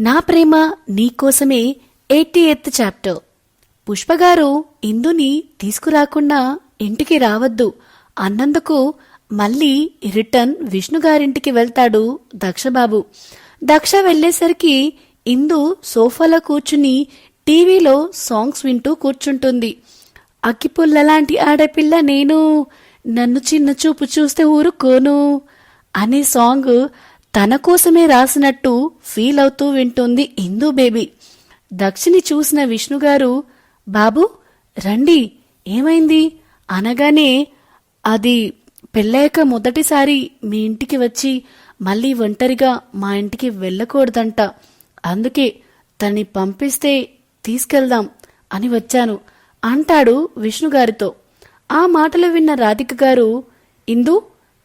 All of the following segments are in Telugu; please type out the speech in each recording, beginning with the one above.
నా ప్రేమ నీకోసమే 88th చాప్టర్. పుష్పగారు ఇందుని తీసుకురాకుండా ఇంటికి రావద్దు అన్నందుకు మళ్ళీ రిటర్న్ విష్ణుగారింటికి వెళ్తాడు దక్షబాబు. దక్ష వెళ్లేసరికి ఇందు సోఫాలో కూర్చుని టీవీలో సాంగ్స్ వింటూ కూర్చుంటుంది. అక్కిపుల్లలాంటి ఆడపిల్ల నేను, నన్ను చిన్న చూపు చూస్తే ఊరుకోను అనే సాంగ్ తన కోసమే రాసినట్టు ఫీల్ అవుతూ వింటుంది ఇందు బేబీ. దక్షిని చూసిన విష్ణుగారు, బాబు రండి ఏమైంది అనగానే, అది పెళ్ళాక మొదటిసారి మీ ఇంటికి వచ్చి మళ్ళీ ఒంటరిగా మా ఇంటికి వెళ్ళకూడదంట, అందుకే తన్ని పంపిస్తే తీసుకెళ్దాం అని వచ్చాను అంటాడు విష్ణుగారితో. ఆ మాటలు విన్న రాధిక గారు, ఇందు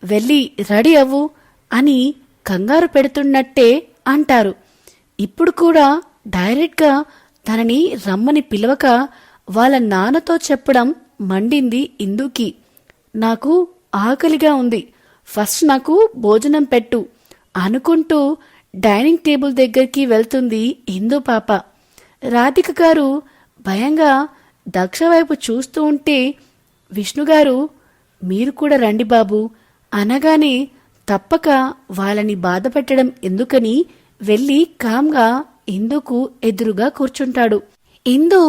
వెళ్ళి రెడీ అవ్వు అని కంగారు పెడుతున్నట్టే అంటారు. ఇప్పుడు కూడా డైరెక్ట్గా తనని రమ్మని పిలవక వాళ్ళ నాన్నతో చెప్పడం మండింది ఇందుకి. నాకు ఆకలిగా ఉంది, ఫస్ట్ నాకు భోజనం పెట్టు అనుకుంటూ డైనింగ్ టేబుల్ దగ్గరికి వెళ్తుంది ఇందు పాప. రాధిక గారు భయంగా దక్ష వైపు చూస్తూ ఉంటే, విష్ణుగారు మీరు కూడా రండి బాబు అనగానే తప్పక వాళ్ళని బాధ పెట్టడం ఎందుకని వెళ్ళి కామ్గా ఇందుకు ఎదురుగా కూర్చుంటాడు. ఇందు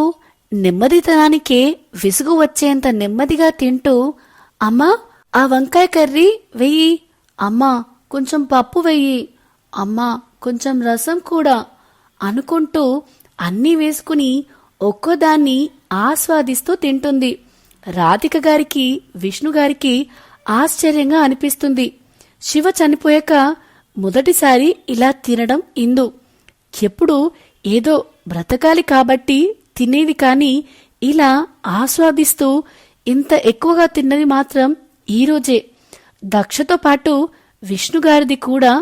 నెమ్మదితనానికే విసుగు వచ్చేంత నెమ్మదిగా తింటూ, అమ్మా ఆ వంకాయ కర్రీ వెయ్యి, అమ్మా కొంచెం పప్పు వెయ్యి, అమ్మా కొంచెం రసం కూడా అనుకుంటూ అన్నీ వేసుకుని ఒక్కోదాన్ని ఆస్వాదిస్తూ తింటుంది. రాధిక గారికి విష్ణుగారికి ఆశ్చర్యంగా అనిపిస్తుంది. శివ చనిపోయాక మొదటిసారి ఇలా తినడం ఇందు. ఎప్పుడు ఏదో బ్రతకాలి కాబట్టి తినేది, కానీ ఇలా ఆస్వాదిస్తూ ఇంత ఎక్కువగా తిన్నది మాత్రం ఈరోజే. దక్షతో పాటు విష్ణుగారిది కూడా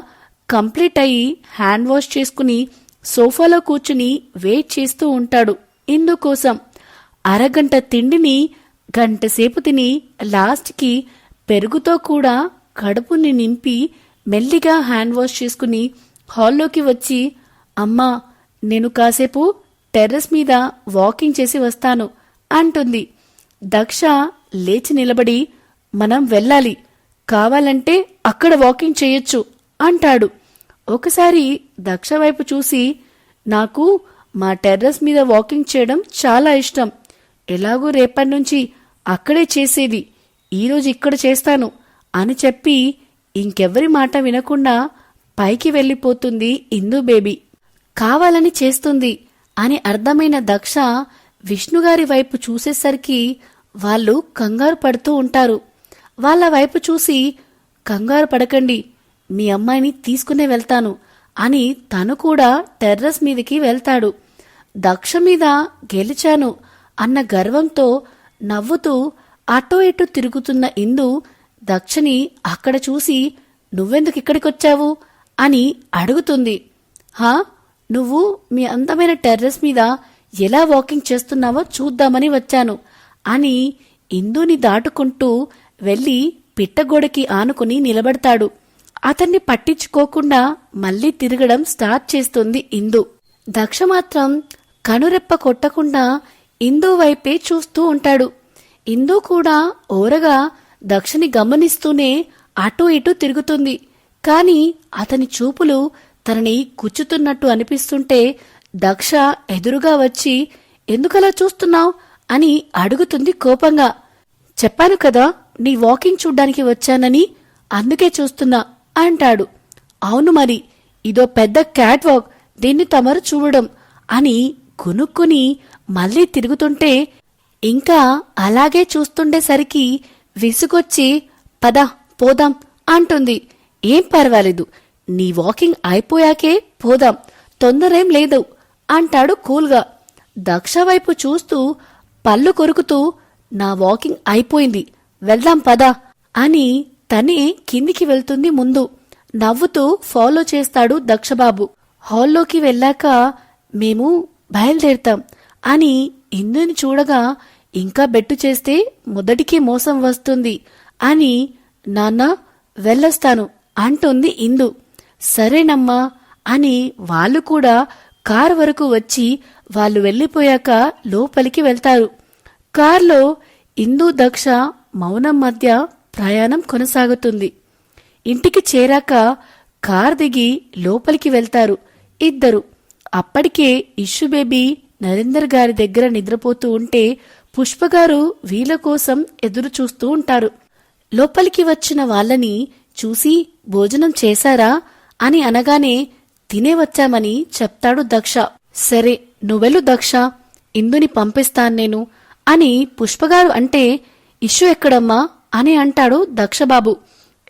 కంప్లీట్ అయ్యి హ్యాండ్ వాష్ చేసుకుని సోఫాలో కూర్చుని వెయిట్ చేస్తూ ఉంటాడు ఇందు కోసం. అరగంట తిండిని గంటసేపు తిని లాస్ట్కి పెరుగుతో కూడా కడుపుని నింపి మెల్లిగా హ్యాండ్ వాష్ చేసుకుని హాల్లోకి వచ్చి, అమ్మా నేను కాసేపు టెర్రస్ మీద వాకింగ్ చేసి వస్తాను అంటుంది. దక్ష లేచి నిలబడి, మనం వెళ్ళాలి, కావాలంటే అక్కడ వాకింగ్ చేయొచ్చు అంటాడు. ఒకసారి దక్ష వైపు చూసి, నాకు మా టెర్రస్ మీద వాకింగ్ చేయడం చాలా ఇష్టం, ఎలాగూ రేపటి నుంచి అక్కడే చేసేది, ఈరోజు ఇక్కడ చేస్తాను అని చెప్పి ఇంకెవ్వరి మాట వినకుండా పైకి వెళ్ళిపోతుంది ఇందు బేబీ. కావాలని చేస్తుంది అని అర్థమైన దక్ష విష్ణుగారి వైపు చూసేసరికి వాళ్ళు కంగారు పడుతూ ఉంటారు. వాళ్ళ వైపు చూసి, కంగారు పడకండి, మీ అమ్మాయిని తీసుకునే వెళ్తాను అని తను కూడా టెర్రస్ మీదకి వెళ్తాడు. దక్ష మీద గెలిచాను అన్న గర్వంతో నవ్వుతూ అటో ఇటో తిరుగుతున్న ఇందు దక్షని అక్కడ చూసి, నువ్వెందుకు ఇక్కడికొచ్చావు అని అడుగుతుంది. హా, నువ్వు మీ అందమైన టెర్రస్ మీద ఎలా వాకింగ్ చేస్తున్నావో చూద్దామని వచ్చాను అని ఇందుని దాటుకుంటూ వెళ్ళి పిట్టగోడకి ఆనుకుని నిలబడతాడు. అతన్ని పట్టించుకోకుండా మళ్ళీ తిరగడం స్టార్ట్ చేస్తుంది ఇందు. దక్ష మాత్రం కనురెప్ప కొట్టకుండా ఇందు వైపే చూస్తూ ఉంటాడు. ఇందు కూడా ఓరగా దక్షని గమనిస్తూనే అటూ ఇటూ తిరుగుతుంది. కాని అతని చూపులు తనని గుచ్చుతున్నట్టు అనిపిస్తుంటే దక్ష ఎదురుగా వచ్చి, ఎందుకలా చూస్తున్నావ్ అని అడుగుతుంది కోపంగా. చెప్పాను కదా నీ వాకింగ్ చూడ్డానికి వచ్చానని, అందుకే చూస్తున్నా అంటాడు. అవును మరి, ఇదో పెద్ద క్యాట్ వాక్, దీన్ని తమరు చూడడం అని కొనుక్కుని మళ్ళీ తిరుగుతుంటే ఇంకా అలాగే చూస్తుండేసరికి విసుగొచ్చి, పద పోదాం అంటుంది. ఏం పర్వాలేదు, నీ వాకింగ్ అయిపోయాకే పోదాం, తొందరేం లేదు అంటాడు కూల్గా. దక్ష వైపు చూస్తూ పళ్ళు కొరుకుతూ, నా వాకింగ్ అయిపోయింది, వెళ్దాం పద అని తనే కిందికి వెళ్తుంది ముందు. నవ్వుతూ ఫాలో చేస్తాడు దక్షబాబు. హాల్లోకి వెళ్ళాక, మేము బయలుదేరుతాం అని ఇందుని చూడగా, ఇంకా బెట్టు చేస్తే మొదటికే మోసం వస్తుంది అని, నాన్న వెళ్ళొస్తాను అంటుంది ఇందు. సరేనమ్మా అని వాళ్ళు కూడా కార్ వరకు వచ్చి వాళ్ళు వెళ్ళిపోయాక లోపలికి వెళ్తారు. కార్లో ఇందు దక్ష మౌనం మధ్య ప్రయాణం కొనసాగుతుంది. ఇంటికి చేరాక కార్ దిగి లోపలికి వెళ్తారు ఇద్దరు. అప్పటికే ఇష్యూ బేబీ నరేందర్ గారి దగ్గర నిద్రపోతూ ఉంటే పుష్పగారు వీళ్ళ కోసం ఎదురు చూస్తూ ఉంటారు. లోపలికి వచ్చిన వాళ్ళని చూసి భోజనం చేశారా అని అనగానే తినే వచ్చామని చెప్తాడు దక్ష. సరే నువ్వెళ్ళు దక్ష, ఇందుని పంపిస్తాను నేను అని పుష్పగారు అంటే ఇష్యూ ఎక్కడమ్మా అని అంటాడు దక్షబాబు.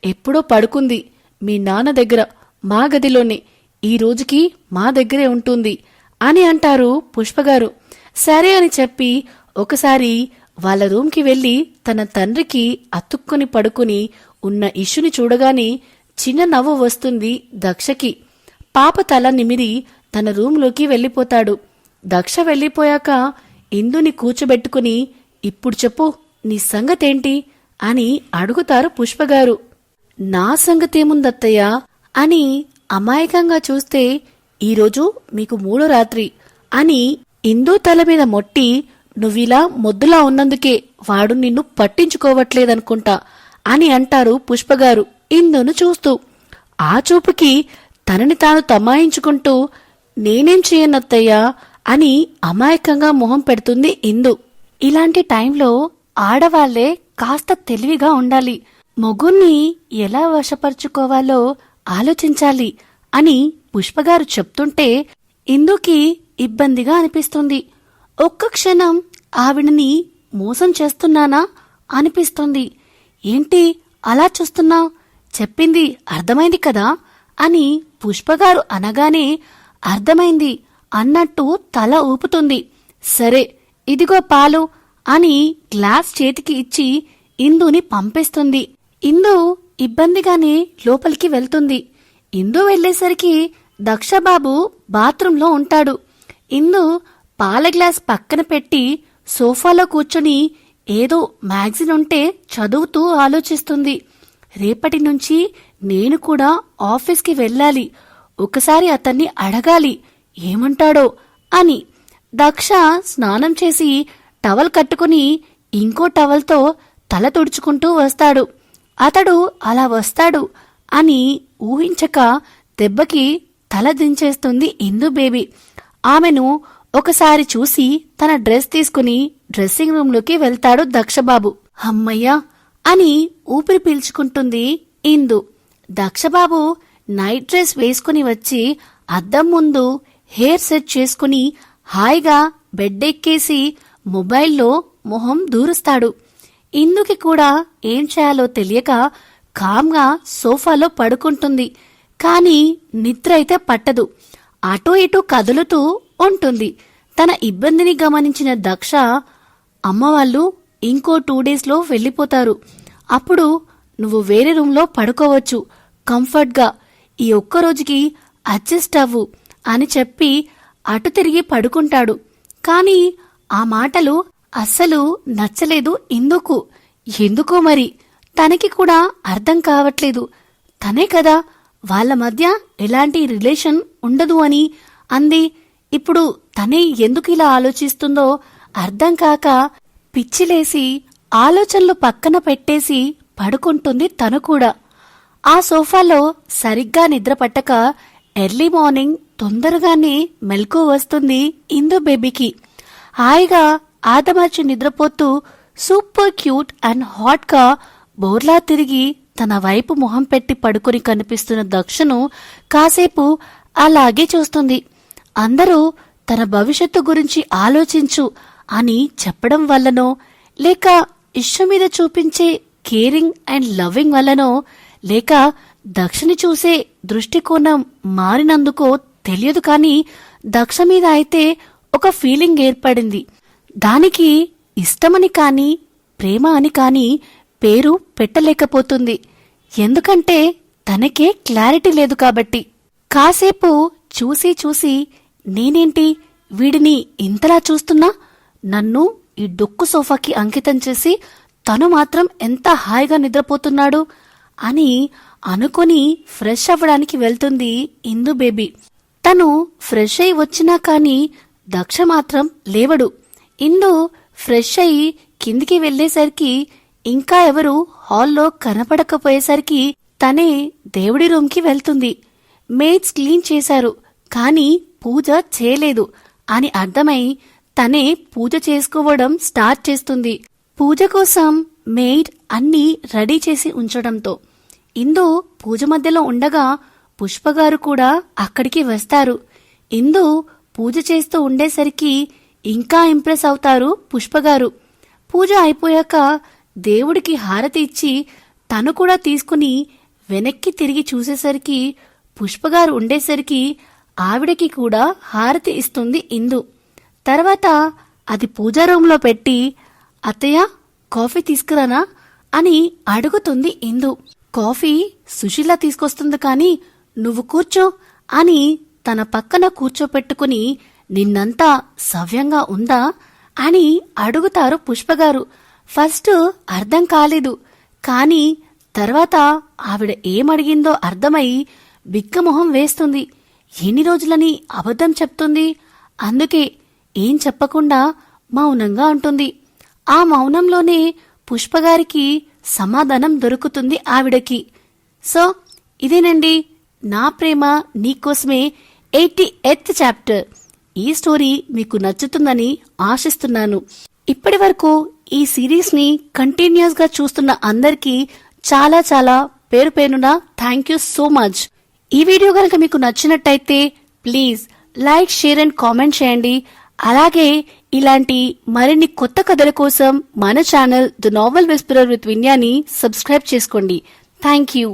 ఎప్పుడో పడుకుంది మీ నాన్న దగ్గర, మా గదిలోనే, ఈ రోజుకి మా దగ్గరే ఉంటుంది అని అంటారు పుష్పగారు. సరే అని చెప్పి ఒకసారి వాళ్ళ రూమ్కి వెళ్లి తన తండ్రికి అతుక్కుని పడుకుని ఉన్న ఇష్యూని చూడగానే చిన్న నవ్వు వస్తుంది దక్షకి. పాప తల నిమిరి తన రూంలోకి వెళ్ళిపోతాడు. దక్ష వెళ్ళిపోయాక ఇందుని కూర్చోబెట్టుకుని ఇప్పుడు చెప్పు నీ సంగతేంటి అని అడుగుతారు పుష్పగారు. నా సంగతేముందత్తయ్యా అని అమాయకంగా చూస్తే ఈరోజు మీకు 3వ రాత్రి అని ఇందు తల మీద మొట్టి నువ్విలా మొద్దులా ఉన్నందుకే వాడు నిన్ను పట్టించుకోవట్లేదనుకుంటా అని అంటారు పుష్పగారు ఇందును చూస్తూ. ఆ చూపుకి తనని తాను తమాయించుకుంటూ నేనేం చేయనత్తయ్యా అని అమాయకంగా మొహం పెడుతుంది ఇందు. ఇలాంటి టైంలో ఆడవాళ్లే కాస్త తెలివిగా ఉండాలి, మొగుణ్ణి ఎలా వశపరుచుకోవాలో ఆలోచించాలి అని పుష్పగారు చెప్తుంటే ఇందుకి ఇబ్బందిగా అనిపిస్తుంది. ఒక్క క్షణం ఆవిడని మోసం చేస్తున్నానా అనిపిస్తుంది. ఏంటి అలా చూస్తున్నావ్, చెప్పింది అర్థమైంది కదా అని పుష్పగారు అనగానే అర్థమైంది అన్నట్టు తల ఊపుతుంది. సరే ఇదిగో పాలు అని గ్లాస్ చేతికి ఇచ్చి ఇందుని పంపిస్తుంది. ఇందు ఇబ్బందిగానే లోపలికి వెళ్తుంది. ఇందు వెళ్లేసరికి దక్షబాబు బాత్రూంలో ఉంటాడు. ఇందు పాల గ్లాస్ పక్కన పెట్టి సోఫాలో కూర్చొని ఏదో మ్యాగజిన్ ఉంటే చదువుతూ ఆలోచిస్తుంది. రేపటి నుంచి నేను కూడా ఆఫీస్కి వెళ్ళాలి, ఒకసారి అతన్ని అడగాలి ఏమంటాడో అని. దక్ష స్నానం చేసి టవల్ కట్టుకుని ఇంకో టవల్తో తల తుడుచుకుంటూ వస్తాడు. అతడు అలా వస్తాడు అని ఊహించక దెబ్బకి తల దించేస్తుంది ఇందు బేబీ. ఆమెను ఒకసారి చూసి తన డ్రెస్ తీసుకుని డ్రెస్సింగ్ రూంలోకి వెళ్తాడు దక్షబాబు. అమ్మయ్యా అని ఊపిరి పీల్చుకుంటుంది ఇందు. దక్షబాబు నైట్ డ్రెస్ వేసుకుని వచ్చి అద్దం ముందు హెయిర్ సెట్ చేసుకుని హాయిగా బెడ్ ఎక్కేసి మొబైల్లో మొహం దూరుస్తాడు. ఇందుకి కూడా ఏం చేయాలో తెలియక కామ్గా సోఫాలో పడుకుంటుంది. కాని నిద్ర అయితే పట్టదు. అటూ ఇటూ కదులుతూ ఉంటుంది. తన ఇబ్బందిని గమనించిన దక్ష అమ్మవాళ్ళు ఇంకో 2 డేస్లో వెళ్ళిపోతారు, అప్పుడు నువ్వు వేరే రూంలో పడుకోవచ్చు కంఫర్ట్గా, ఈ ఒక్కరోజుకి అడ్జస్ట్ అవ్వు అని చెప్పి అటు తిరిగి పడుకుంటాడు. కాని ఆ మాటలు అస్సలు నచ్చలేదు ఇందుకు. ఎందుకో మరి తనకి కూడా అర్థం కావట్లేదు. తనే కదా వాళ్ళ మధ్య ఎలాంటి రిలేషన్ ఉండదు అని అంది. ఇప్పుడు తనే ఎందుకు ఇలా ఆలోచిస్తుందో అర్థం కాక పిచ్చిలేసి ఆలోచనలు పక్కన పెట్టేసి పడుకుంటుంది తను కూడా. ఆ సోఫాలో సరిగ్గా నిద్ర పట్టక ఎర్లీ మార్నింగ్ తొందరగానే మెల్కు వస్తుంది ఇందు బేబీకి. హాయిగా ఆదమర్చి నిద్రపోతూ సూపర్ క్యూట్ అండ్ హాట్గా బోర్లా తిరిగి తన వైపు మొహం పెట్టి పడుకుని కనిపిస్తున్న దక్షను కాసేపు అలాగే చూస్తుంది. అందరూ తన భవిష్యత్తు గురించి ఆలోచించు అని చెప్పడం వల్లనో లేక ఇష్యూ మీద చూపించే కేరింగ్ అండ్ లవింగ్ వల్లనో లేక దక్షని చూసే దృష్టికోణం మారినందుకో తెలియదు, కానీ దక్ష మీద అయితే ఒక ఫీలింగ్ ఏర్పడింది. దానికి ఇష్టమని కాని ప్రేమ అని కాని పేరు పెట్టలేకపోతుంది. ఎందుకంటే తనకే క్లారిటీ లేదు కాబట్టి. కాసేపు చూసి చూసి నేనేంటి వీడిని ఇంతలా చూస్తున్నా, నన్ను ఈ డొక్కు సోఫాకి అంకితం చేసి తను మాత్రం ఎంత హాయిగా నిద్రపోతున్నాడు అని అనుకొని ఫ్రెష్ అవ్వడానికి వెళ్తుంది ఇందు బేబీ. తను ఫ్రెష్ అయి వచ్చినా కాని దక్ష మాత్రం లేవడు. ఇందు ఫ్రెష్ అయి కిందికి వెళ్లేసరికి ఇంకా ఎవరు హాల్లో కనపడకపోయేసరికి తనే దేవుడి రూమ్కి వెళ్తుంది. మేడ్స్ క్లీన్ చేశారు కాని పూజ చేయలేదు అని అర్థమై తనే పూజ చేసుకోవడం స్టార్ట్ చేస్తుంది. పూజ కోసం మెయిడ్ అన్నీ రెడీ చేసి ఉంచడంతో ఇందు పూజ మధ్యలో ఉండగా పుష్పగారు కూడా అక్కడికి వస్తారు. ఇందు పూజ చేస్తూ ఉండేసరికి ఇంకా ఇంప్రెస్ అవుతారు పుష్పగారు. పూజ అయిపోయాక దేవుడికి హారతి ఇచ్చి తను కూడా తీసుకుని వెనక్కి తిరిగి చూసేసరికి పుష్పగారు ఉండేసరికి ఆవిడకి కూడా హారతి ఇస్తుంది ఇందు. తర్వాత అది పూజా రూంలో పెట్టి అత్తయ్య కాఫీ తీసుకురానా అని అడుగుతుంది ఇందు. కాఫీ సుశీల తీసుకొస్తుంది కాని నువ్వు కూర్చో అని తన పక్కన కూర్చోపెట్టుకుని నిన్నంతా సవ్యంగా ఉందా అని అడుగుతారు పుష్పగారు. ఫస్ట్ అర్థం కాలేదు కాని తర్వాత ఆవిడ ఏమడిగిందో అర్థమై బిక్కమొహం వేస్తుంది. ఎన్ని రోజులని అబద్ధం చెప్తుంది, అందుకే ఏం చెప్పకుండా మౌనంగా ఉంటుంది. ఆ మౌనంలోనే పుష్పగారికి సమాధానం దొరుకుతుంది ఆవిడకి. సో ఇదేనండి నా ప్రేమ నీకోసమే 88th చాప్టర్. ఈ స్టోరీ మీకు నచ్చుతుందని ఆశిస్తున్నాను. ఇప్పటి వరకు ఈ సిరీస్ ని కంటిన్యూస్ గా చూస్తున్న అందరికీ చాలా చాలా పేరు పేరున థ్యాంక్ యూ సో మచ్. ఈ వీడియో కనుక మీకు నచ్చినట్టయితే please like, share and comment చేయండి. అలాగే ఇలాంటి మరిన్ని కొత్త కథల కోసం మన channel the novel whisperer with విన్యాని సబ్స్క్రైబ్ చేసుకోండి. Thank you.